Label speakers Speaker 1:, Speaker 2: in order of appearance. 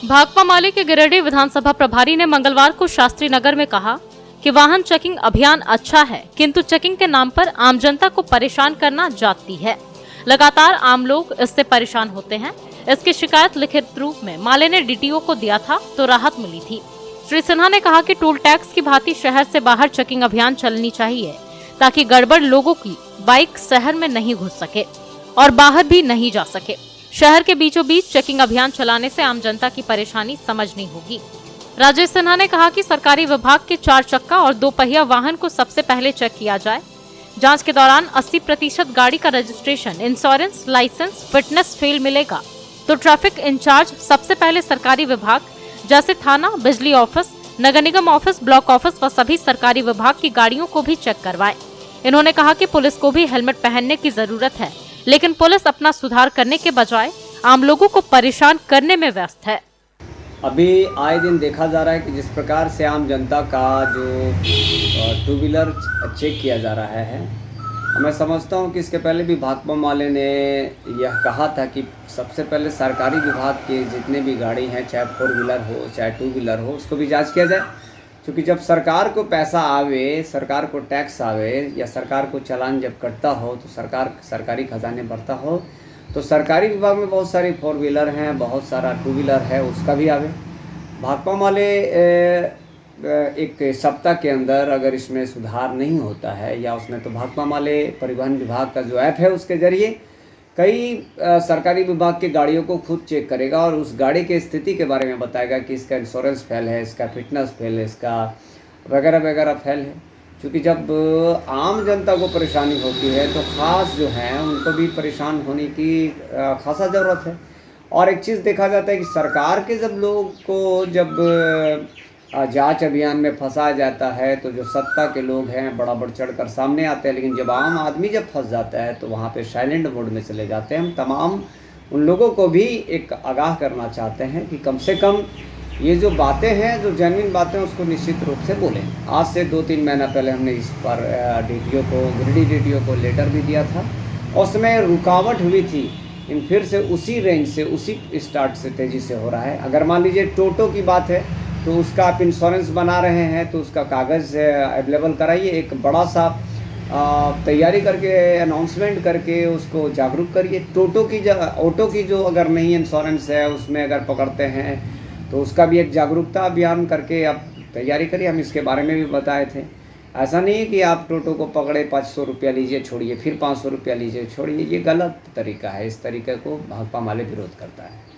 Speaker 1: भाकपा माले के गिरिडीह विधानसभा प्रभारी ने मंगलवार को शास्त्री नगर में कहा कि वाहन चेकिंग अभियान अच्छा है, किंतु चेकिंग के नाम पर आम जनता को परेशान करना जाती है। लगातार आम लोग इससे परेशान होते हैं। इसकी शिकायत लिखित रूप में माले ने डीटीओ को दिया था तो राहत मिली थी। श्री सिन्हा ने कहा कि टोल टैक्स की भांति शहर से बाहर चेकिंग अभियान चलनी चाहिए, ताकि गड़बड़ लोगों की बाइक शहर में नहीं घुस सके और बाहर भी नहीं जा सके। शहर के बीचों बीच चेकिंग अभियान चलाने से आम जनता की परेशानी समझनी होगी। राजेश सिन्हा ने कहा कि सरकारी विभाग के 4 चक्का और 2 पहिया वाहन को सबसे पहले चेक किया जाए। जांच के दौरान 80% गाड़ी का registration, insurance, licence, fitness fail मिलेगा तो ट्रैफिक इंचार्ज सबसे पहले सरकारी विभाग जैसे थाना, बिजली ऑफिस, नगर निगम ऑफिस, ब्लॉक ऑफिस व सभी सरकारी विभाग की गाड़ियों को भी चेक करवाएं। इन्होंने कहा कि पुलिस को भी हेलमेट पहनने की जरूरत है, लेकिन पुलिस अपना सुधार करने के बजाय आम लोगों को परेशान करने में व्यस्त है।
Speaker 2: अभी आए दिन देखा जा रहा है कि जिस प्रकार से आम जनता का जो 2 व्हीलर चेक किया जा रहा है, मैं समझता हूं कि इसके पहले भी भाकपा माले ने यह कहा था कि सबसे पहले सरकारी विभाग के जितने भी गाड़ी हैं, चाहे 4 व्हीलर हो चाहे 2 व्हीलर हो, उसको भी जांच किया जाए। क्योंकि जब सरकार को पैसा आवे, सरकार को टैक्स आवे या सरकार को चालान जब कटता हो तो सरकारी खजाने भरता हो, तो सरकारी विभाग में बहुत सारी 4 व्हीलर हैं, बहुत सारा 2 व्हीलर है, उसका भी आवे। भाकपा माले एक सप्ताह के अंदर अगर इसमें सुधार नहीं होता है या उसमें, तो भाकपा माले परिवहन विभाग का जो ऐप है उसके ज़रिए कई सरकारी विभाग की गाड़ियों को खुद चेक करेगा और उस गाड़ी की स्थिति के बारे में बताएगा कि इसका इंश्योरेंस फेल है, इसका फिटनेस फेल है, इसका वगैरह वगैरह फेल है। क्योंकि जब आम जनता को परेशानी होती है तो ख़ास जो हैं उनको भी परेशान होने की खासा ज़रूरत है। और एक चीज़ देखा जाता है कि सरकार के जब लोग को जब जांच अभियान में फंसाया जाता है तो जो सत्ता के लोग हैं बड़ा बढ़ चढ़ कर सामने आते हैं, लेकिन जब आम आदमी जब फंस जाता है तो वहाँ पे साइलेंट मोड में चले जाते हैं। हम तमाम उन लोगों को भी एक आगाह करना चाहते हैं कि कम से कम ये जो बातें हैं, जो जेन्युइन बातें हैं, उसको निश्चित रूप से बोलें। आज से 2-3 महीना पहले हमने इस पर डीटीओ को, गिरिडीह डीटीओ को लेटर भी दिया था। उसमें रुकावट हुई थी, लेकिन फिर से उसी रेंज से, उसी स्टार्ट से तेज़ी से हो रहा है। अगर मान लीजिए टोटो की बात है तो उसका आप इंश्योरेंस बना रहे हैं तो उसका कागज़ अवेलेबल कराइए, एक बड़ा सा तैयारी करके, अनाउंसमेंट करके उसको जागरूक करिए। ऑटो की जो अगर नहीं इंश्योरेंस है उसमें अगर पकड़ते हैं तो उसका भी एक जागरूकता अभियान करके आप तैयारी करिए। हम इसके बारे में भी बताए थे। ऐसा नहीं है कि आप टोटो को पकड़े 500 रुपया लीजिए छोड़िए, फिर 500 रुपया लीजिए छोड़िए, ये गलत तरीका है। इस तरीके को भाकपा माले विरोध करता है।